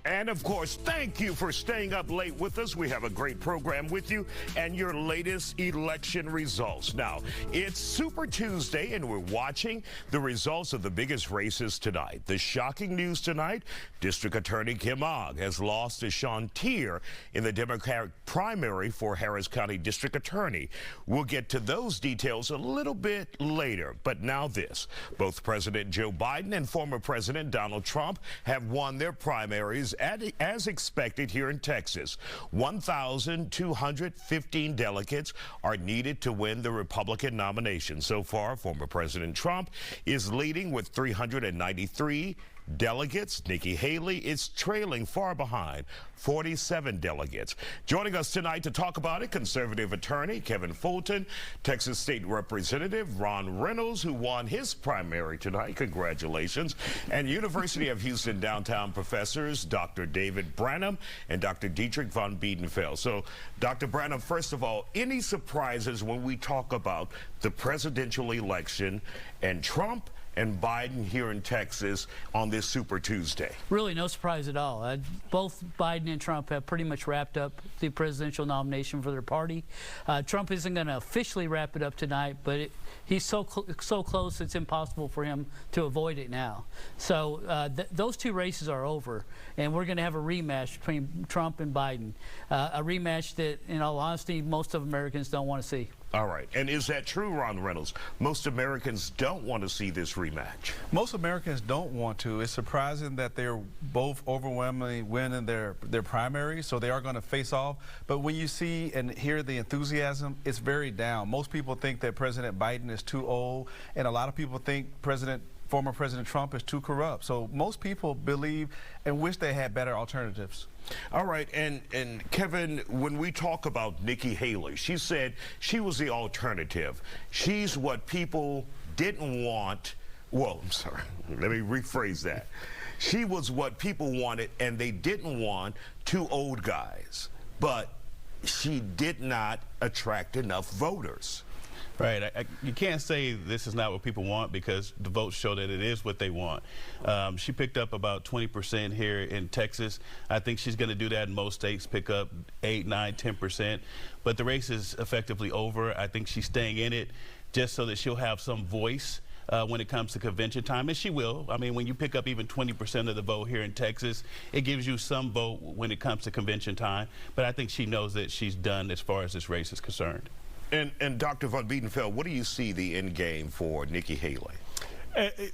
And of course, thank you for staying up late with us. We have a great program with you and your latest election results. Now, it's Super Tuesday and we're watching the results of the biggest races tonight. The shocking news tonight, District Attorney Kim Ogg has lost to Sean Tier in the Democratic primary for Harris County District Attorney. We'll get to those details a little bit later. But now this, both President Joe Biden and former President Donald Trump have won their primaries as expected here in Texas. 1,215 delegates are needed to win the Republican nomination. So far, former President Trump is leading with 393 delegates. Nikki Haley is trailing far behind, 47 delegates. Joining us tonight to talk about it, conservative attorney Kevin Fulton, Texas State Representative Ron Reynolds, who won his primary tonight. Congratulations. And University of Houston downtown professors Dr. David Branham and Dr. Dietrich von Biedenfeld. So, Dr. Branham, first of all, any surprises when we talk about the presidential election and Trump and Biden here in Texas on this Super Tuesday? Really no surprise at all. Both Biden and Trump have pretty much wrapped up the presidential nomination for their party. Trump isn't going to officially wrap it up tonight, but he's so close it's impossible for him to avoid it now. So those two races are over, and we're going to have a rematch between Trump and Biden, a rematch that, in all honesty, most of Americans don't want to see. All right. And is that true, Ron Reynolds? Most Americans don't want to see this rematch. Most Americans don't want to. It's surprising that they're both overwhelmingly winning their primaries, so they are going to face off. But when you see and hear the enthusiasm, it's very down. Most people think that President Biden is too old, and a lot of people think former President Trump is too corrupt. So most people believe and wish they had better alternatives. All right, and Kevin, when we talk about Nikki Haley, she said she was the alternative. She's what people didn't want. Well, I'm sorry, let me rephrase that. She was what people wanted, and they didn't want two old guys. But she did not attract enough voters. Right. You can't say this is not what people want, because the votes show that it is what they want. She picked up about 20% here in Texas. I think she's going to do that in most states, pick up 8, 9, 10%. But the race is effectively over. I think she's staying in it just so that she'll have some voice when it comes to convention time, and she will. I mean, when you pick up even 20% of the vote here in Texas, it gives you some vote when it comes to convention time. But I think she knows that she's done as far as this race is concerned. And Dr. von Biedenfeld, what do you see the end game for Nikki Haley?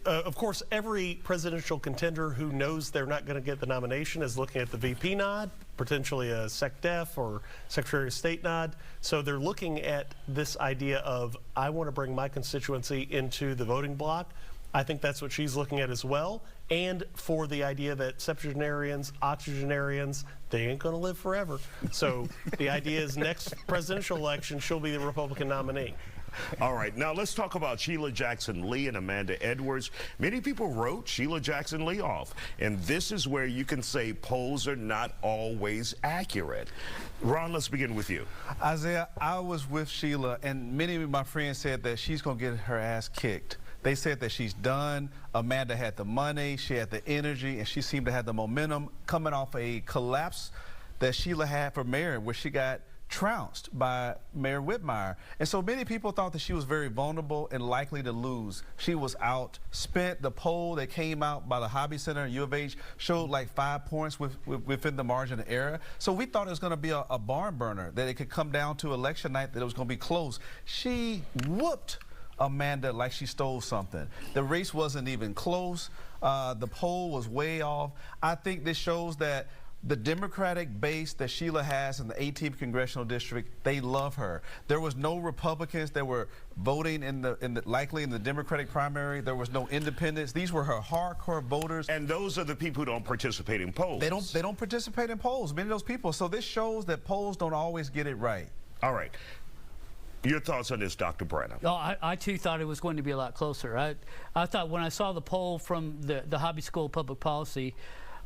Of course, every presidential contender who knows they're not going to get the nomination is looking at the VP nod, potentially a SecDef or Secretary of State nod. So they're looking at this idea of, I want to bring my constituency into the voting block. I think that's what she's looking at as well. And for the idea that septuagenarians, octogenarians, they ain't going to live forever. So the idea is next presidential election, she'll be the Republican nominee. All right, now let's talk about Sheila Jackson Lee and Amanda Edwards. Many people wrote Sheila Jackson Lee off, and this is where you can say polls are not always accurate. Ron, let's begin with you. Isaiah, I was with Sheila, and many of my friends said that she's going to get her ass kicked. They said that she's done. Amanda had the money, she had the energy, and she seemed to have the momentum coming off a collapse that Sheila had for mayor, where she got trounced by Mayor Whitmire. And so many people thought that she was very vulnerable and likely to lose. She was outspent. The poll that came out by the Hobby Center and U of H showed like 5 points within the margin of error. So we thought it was going to be a barn burner, that it could come down to election night, that it was going to be close. She whooped Amanda like she stole something. The race wasn't even close. The poll was way off. I think this shows that the Democratic base that Sheila has in the 18th congressional district, they love her. There was no Republicans that were voting likely in the Democratic primary. There was no independents. These were her hardcore voters. And those are the people who don't participate in polls. They don't participate in polls, many of those people. So this shows that polls don't always get it right. All right. Your thoughts on this, Dr. Branham? Oh, I too thought it was going to be a lot closer. I thought when I saw the poll from the Hobby School of Public Policy,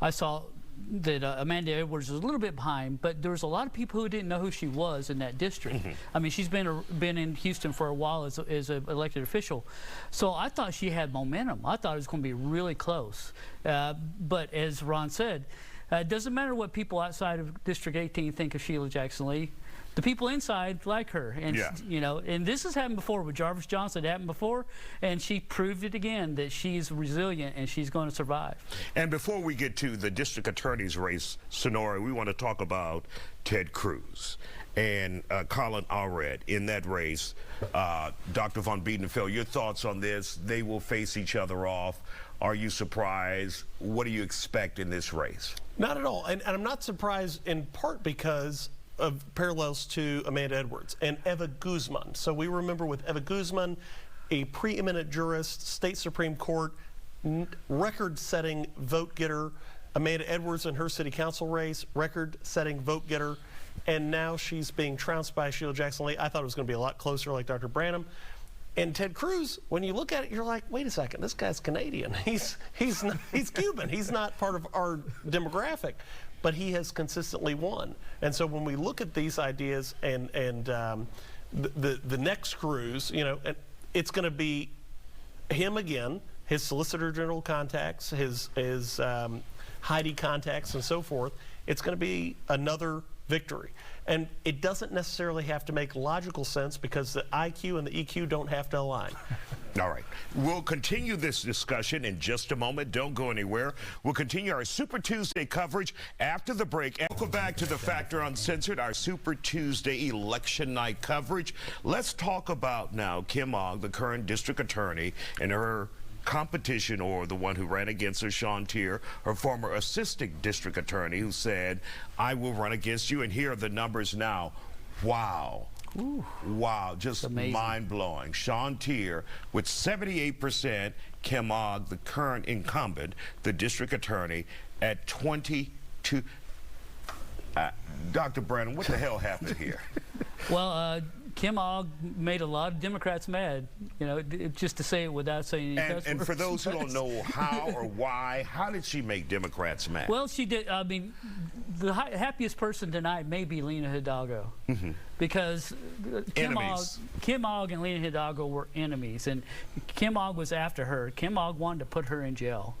I saw that Amanda Edwards was a little bit behind, but there was a lot of people who didn't know who she was in that district. I mean, she's been in Houston for a while as an elected official. So I thought she had momentum. I thought it was going to be really close. But as Ron said, It doesn't matter what people outside of District 18 think of Sheila Jackson Lee. The people inside like her, and Yeah. you know, and this has happened before with Jarvis Johnson. It happened before, and she proved it again that she's resilient and she's going to survive. And before we get to the district attorney's race, Sonora, we want to talk about Ted Cruz and Colin Allred in that race. Dr. Von Biedenfeld, your thoughts on this? They will face each other off. Are you surprised? What do you expect in this race? Not at all. And I'm not surprised in part because of parallels to Amanda Edwards and Eva Guzman. So we remember with Eva Guzman, a preeminent jurist, state Supreme Court, record-setting vote getter. Amanda Edwards in her city council race, record-setting vote getter. And now she's being trounced by Sheila Jackson Lee. I thought it was going to be a lot closer, like Dr. Branham. And Ted Cruz, when you look at it, you're like, wait a second, this guy's Canadian. He's Cuban. He's not part of our demographic, but he has consistently won. And so when we look at these ideas and the next Cruz, you know, it's going to be him again, his Solicitor General contacts, his Heidi contacts, and so forth. It's going to be another victory. And it doesn't necessarily have to make logical sense because the IQ and the EQ don't have to align. All right. We'll continue this discussion in just a moment. Don't go anywhere. We'll continue our Super Tuesday coverage after the break. And welcome back to the Factor Uncensored, our Super Tuesday election night coverage. Let's talk about now Kim Ogg, the current district attorney, and her competition, or the one who ran against her, Sean Tier, her former assistant district attorney, who said, I will run against you. And here are the numbers now. Wow. Ooh. Wow, just mind-blowing. Sean Tier with 78%, Kim Ogg, the current incumbent, the district attorney, at 22. Dr. Branham, what the hell happened here? Well, Kim Ogg made a lot of Democrats mad, you know, just to say it without saying any cuss And for words. those who don't know how or why, how did she make Democrats mad? Well, she did. I mean, the happiest person tonight may be Lena Hidalgo, because Kim Ogg and Lena Hidalgo were enemies, and Kim Ogg was after her. Kim Ogg wanted to put her in jail,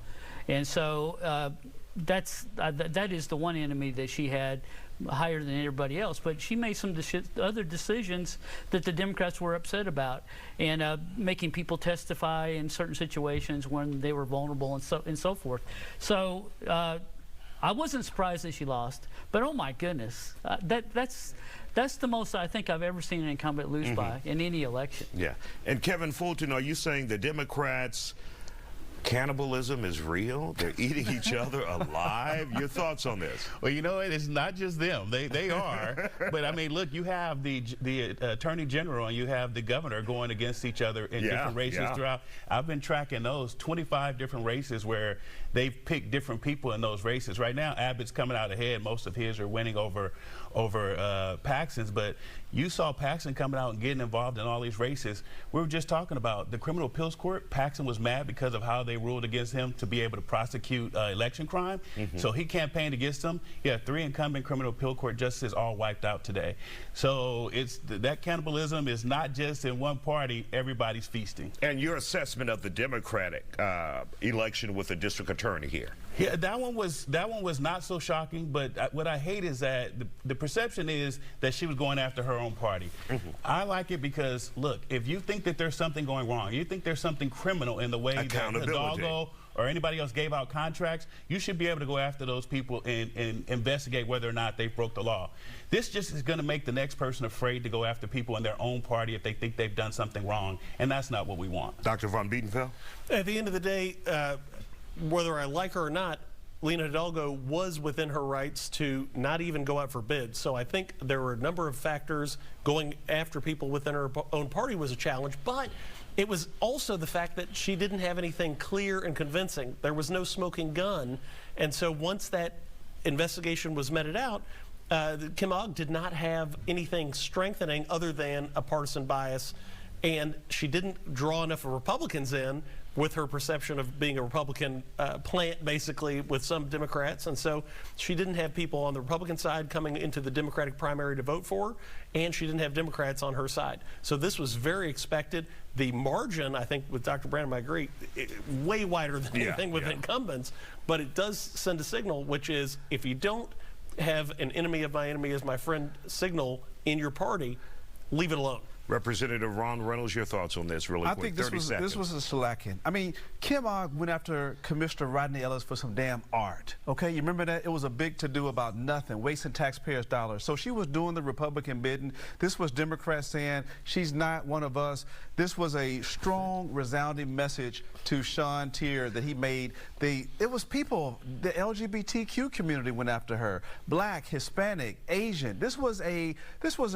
and so that is the one enemy that she had higher than everybody else. But she made some other decisions that the Democrats were upset about, and making people testify in certain situations when they were vulnerable and so forth. So I wasn't surprised that she lost, but oh my goodness, that's the most I think I've ever seen an incumbent lose by in any election. Yeah. And Kevin Fulton, are you saying the Democrats' cannibalism is real? They're eating each other alive? Your thoughts on this? Well, you know, it's not just them. They are. But, I mean, look, you have the Attorney General and you have the governor going against each other in different races throughout. I've been tracking those 25 different races where they've picked different people in those races. Right now, Abbott's coming out ahead. Most of his are winning over Paxton's. But you saw Paxton coming out and getting involved in all these races. We were just talking about the criminal appeals court. Paxton was mad because of how they ruled against him to be able to prosecute election crime. So he campaigned against them. He had 3 incumbent criminal appeal court justices all wiped out today. So it's that cannibalism is not just in one party. Everybody's feasting. And your assessment of the Democratic election with the district attorney here? Yeah, that one was not so shocking. But what I hate is that the perception is that she was going after her own party. I like it because, look, if you think that there's something going wrong, you think there's something criminal in the way that Hidalgo or anybody else gave out contracts, you should be able to go after those people and investigate whether or not they broke the law. This just is going to make the next person afraid to go after people in their own party if they think they've done something wrong, and that's not what we want. Dr. Von Biedenfeld? At the end of the day, whether I like her or not, Lena Hidalgo was within her rights to not even go out for bids. So I think there were a number of factors. Going after people within her own party was a challenge, but it was also the fact that she didn't have anything clear and convincing. There was no smoking gun. And so once that investigation was meted out, Kim Ogg did not have anything strengthening other than a partisan bias, and she didn't draw enough Republicans in with her perception of being a Republican plant, basically, with some Democrats. And so she didn't have people on the Republican side coming into the Democratic primary to vote for her, and she didn't have Democrats on her side. So this was very expected. The margin, I think, with Dr. Branham, I agree, way wider than anything with incumbents, but it does send a signal, which is if you don't have an enemy of my enemy is my friend signal in your party, leave it alone. Representative Ron Reynolds, your thoughts on this really quick, I think this was a shellacking. I mean, Kim Ogg went after Commissioner Rodney Ellis for some damn art. Okay, you remember that? It was a big to-do about nothing, wasting taxpayers' dollars. So she was doing the Republican bidding. This was Democrats saying she's not one of us. This was a strong, resounding message to Sean Tier that he made. It was people, the LGBTQ community went after her. Black, Hispanic, Asian. This was a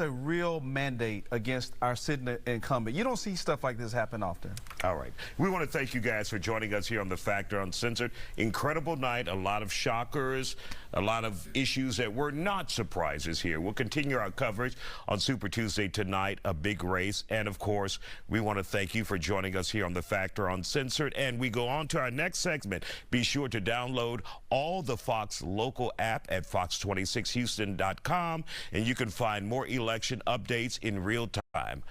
real mandate against our sitting incumbent. You don't see stuff like this happen often. All right. We want to thank you guys for joining us here on The Factor Uncensored. Incredible night, a lot of shockers, a lot of issues that were not surprises here. We'll continue our coverage on Super Tuesday tonight, a big race. And of course, we want to thank you for joining us here on The Factor Uncensored. And we go on to our next segment. Be sure to download all the Fox local app at fox26houston.com, and you can find more election updates in real time.